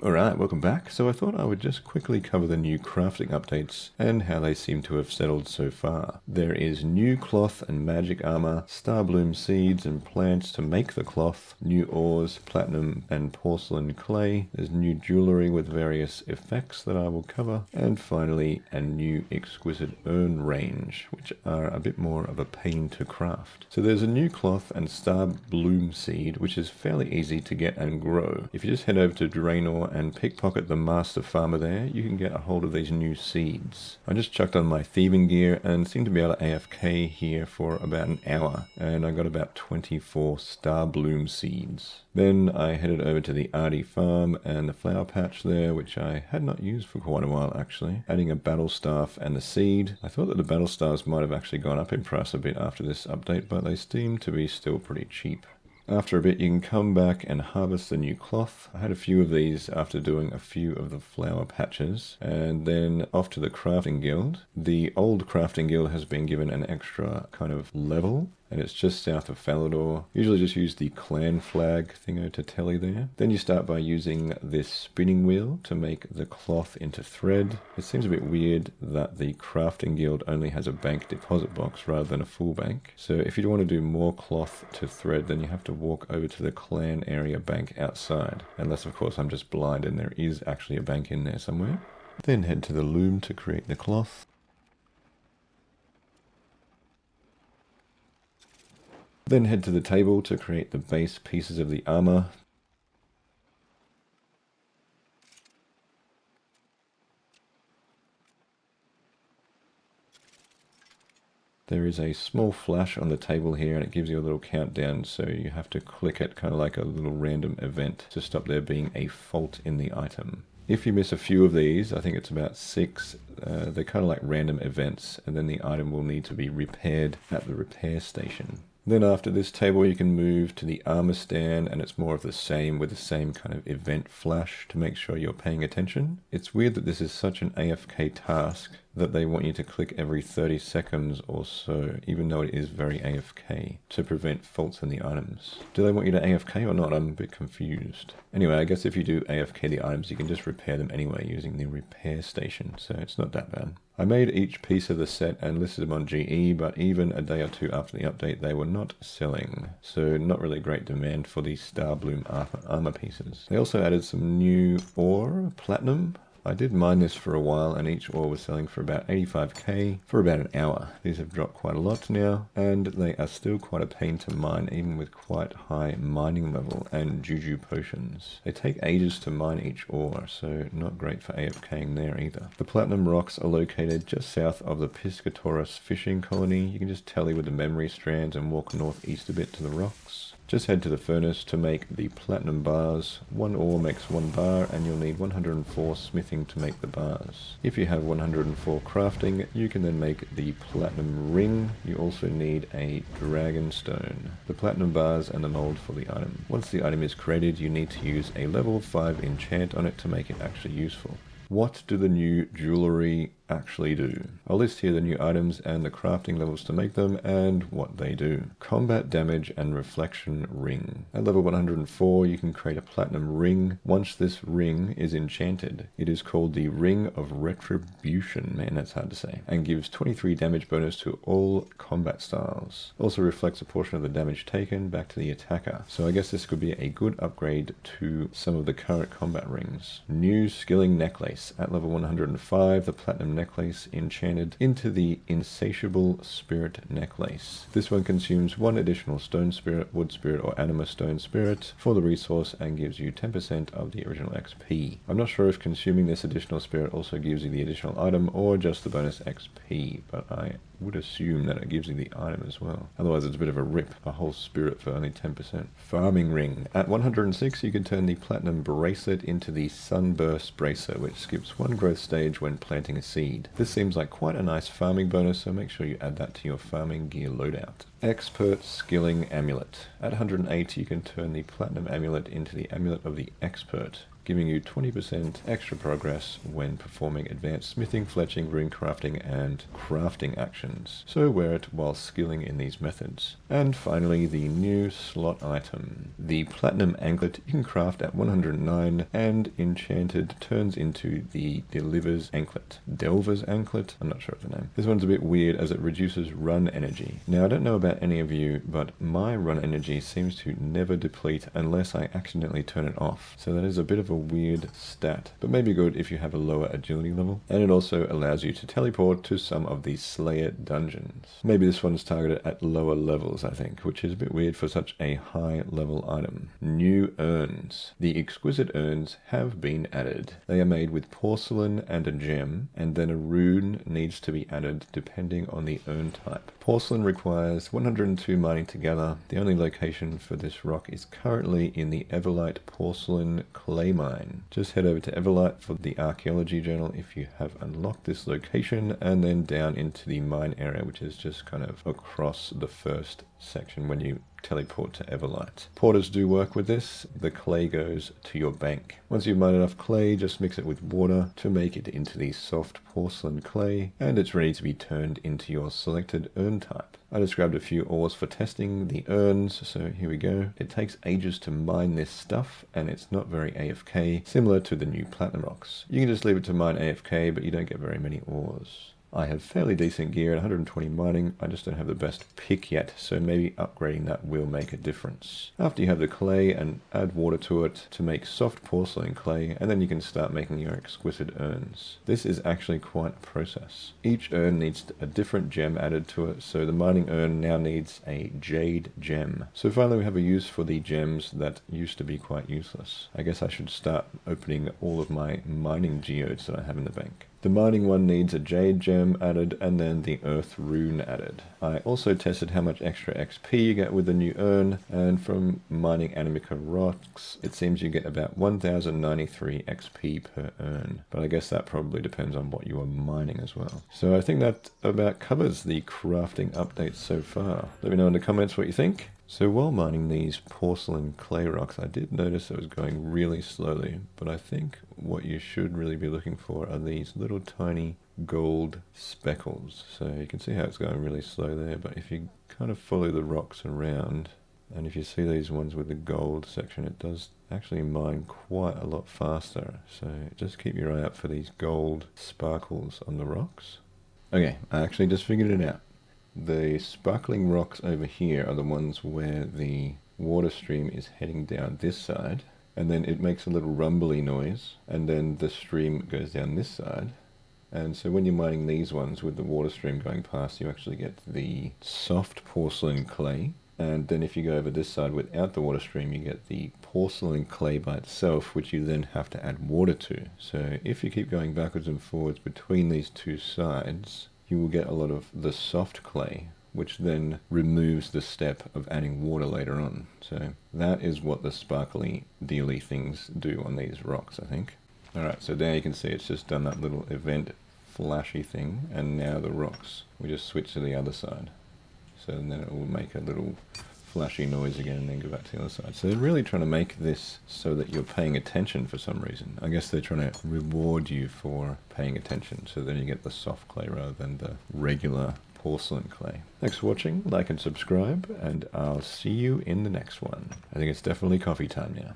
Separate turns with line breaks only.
Alright, welcome back. So I thought I would just quickly cover the new crafting updates and how they seem to have settled so far. There is new cloth and magic armor, Starbloom Seeds and plants to make the cloth, new ores, platinum and porcelain clay, there's new jewellery with various effects that I will cover, and finally a new Exquisite Urn range, which are a bit more of a pain to craft. So there's a new cloth and Starbloom Seed, which is fairly easy to get and grow. If you just head over to Draenor and pickpocket the master farmer there, you can get a hold of these new seeds. I just chucked on my thieving gear and seemed to be able to AFK here for about an hour, and I got about 24 Starbloom Seeds. Then I headed over to the Arty farm and the flower patch there, which I had not used for quite a while actually, adding a battle staff and the seed. I thought that the battle staves might have actually gone up in price a bit after this update, but they seem to be still pretty cheap. After a bit you can come back and harvest the new cloth. I had a few of these after doing a few of the flower patches, and then off to the crafting guild. The old crafting guild has been given an extra kind of level, and it's just south of Falador. Usually just use the clan flag thingo to tally there. Then you start by using this spinning wheel to make the cloth into thread. It seems a bit weird that the crafting guild only has a bank deposit box rather than a full bank. So if you want to do more cloth to thread, then you have to walk over to the clan area bank outside. Unless of course I'm just blind and there is actually a bank in there somewhere. Then head to the loom to create the cloth. Then head to the table to create the base pieces of the armour. There is a small flash on the table here and it gives you a little countdown, so you have to click it kind of like a little random event to stop there being a fault in the item. If you miss a few of these, I think it's about 6, they're kind of like random events, and then the item will need to be repaired at the repair station. Then after this table you can move to the armor stand, and it's more of the same with the same kind of event flash to make sure you're paying attention. It's weird that this is such an AFK task that they want you to click every 30 seconds or so, even though it is very AFK, to prevent faults in the items. Do they want you to AFK or not? I'm a bit confused. Anyway, I guess if you do AFK the items, you can just repair them anyway using the repair station, so it's not that bad. I made each piece of the set and listed them on GE, but even a day or two after the update they were not selling, so not really great demand for the Starbloom armor pieces. They also added some new ore, platinum. I did mine this for a while and each ore was selling for about 85k for about an hour. These have dropped quite a lot now, and they are still quite a pain to mine even with quite high mining level and juju potions. They take ages to mine each ore, so not great for AFKing there either. The platinum rocks are located just south of the Piscatoris fishing colony. You can just tally with the memory strands and walk northeast a bit to the rocks. Just head to the furnace to make the platinum bars. 1 ore makes 1 bar, and you'll need 104 smithing to make the bars. If you have 104 crafting, you can then make the platinum ring. You also need a dragon stone, the platinum bars, and the mold for the item. Once the item is created, you need to use a level 5 enchant on it to make it actually useful. What do the new jewellery actually do? I'll list here the new items and the crafting levels to make them and what they do. Combat damage and reflection ring. At level 104 you can create a platinum ring. Once this ring is enchanted, it is called the Ring of Retribution, man that's hard to say, and gives 23 damage bonus to all combat styles. Also reflects a portion of the damage taken back to the attacker, so I guess this could be a good upgrade to some of the current combat rings. New skilling necklace. At level 105 the platinum necklace enchanted into the Insatiable Spirit necklace. This one consumes 1 additional stone spirit, wood spirit, or anima stone spirit for the resource and gives you 10% of the original XP. I'm not sure if consuming this additional spirit also gives you the additional item or just the bonus XP, but I would assume that it gives you the item as well. Otherwise it's a bit of a rip, a whole spirit for only 10%. Farming ring. At 106 you can turn the platinum bracelet into the Sunburst bracelet, which skips 1 growth stage when planting a seed. This seems like quite a nice farming bonus, so make sure you add that to your farming gear loadout. Expert skilling amulet. At 108 you can turn the platinum amulet into the amulet of the expert. giving you 20% extra progress when performing advanced smithing, fletching, rune crafting, and crafting actions. So wear it while skilling in these methods. And finally, the new slot item. The platinum anklet you can craft at 109, and enchanted turns into the Delver's anklet. I'm not sure of the name. This one's a bit weird as it reduces run energy. Now, I don't know about any of you, but my run energy seems to never deplete unless I accidentally turn it off. So that is a bit of a weird stat, but maybe good if you have a lower agility level. And it also allows you to teleport to some of the Slayer dungeons. Maybe this one's targeted at lower levels, I think, which is a bit weird for such a high level item. New urns. The Exquisite Urns have been added. They are made with porcelain and a gem, and then a rune needs to be added depending on the urn type. Porcelain requires 102 mining together. The only location for this rock is currently in the Everlight Porcelain Clay Mine. Just head over to Everlight for the archaeology journal if you have unlocked this location, and then down into the mine area, which is just kind of across the first section when you teleport to Everlight. Porters do work with this. The clay goes to your bank. Once you've mined enough clay, just mix it with water to make it into the soft porcelain clay, and it's ready to be turned into your selected urn type. I just grabbed a few ores for testing the urns, so here we go. It takes ages to mine this stuff, and it's not very AFK, similar to the new platinum rocks. You can just leave it to mine AFK, but you don't get very many ores. I have fairly decent gear at 120 mining, I just don't have the best pick yet, so maybe upgrading that will make a difference. After you have the clay, and add water to it to make soft porcelain clay, and then you can start making your exquisite urns. This is actually quite a process. Each urn needs a different gem added to it, so the mining urn now needs a jade gem. So finally we have a use for the gems that used to be quite useless. I guess I should start opening all of my mining geodes that I have in the bank. The mining one needs a jade gem added, and then the earth rune added. I also tested how much extra XP you get with the new urn, and from mining Animica rocks, it seems you get about 1093 XP per urn. But I guess that probably depends on what you are mining as well. So I think that about covers the crafting updates so far. Let me know in the comments what you think. So while mining these porcelain clay rocks, I did notice it was going really slowly, but I think what you should really be looking for are these little tiny gold speckles. So you can see how it's going really slow there, but if you kind of follow the rocks around, and if you see these ones with the gold section, it does actually mine quite a lot faster. So just keep your eye out for these gold sparkles on the rocks. Okay, I actually just figured it out. The sparkling rocks over here are the ones where the water stream is heading down this side, and then it makes a little rumbly noise, and then the stream goes down this side. And so when you're mining these ones with the water stream going past, you actually get the soft porcelain clay. And then if you go over this side without the water stream, you get the porcelain clay by itself, which you then have to add water to. So if you keep going backwards and forwards between these two sides, you will get a lot of the soft clay, which then removes the step of adding water later on. So that is what the sparkly dealy things do on these rocks, I think. Alright, so there you can see it's just done that little event flashy thing, and now the rocks, we just switch to the other side. So then it will make a little flashy noise again and then go back to the other side. So they're really trying to make this so that you're paying attention for some reason. I guess they're trying to reward you for paying attention, so then you get the soft clay rather than the regular porcelain clay. Thanks for watching, like and subscribe, and I'll see you in the next one. I think it's definitely coffee time now.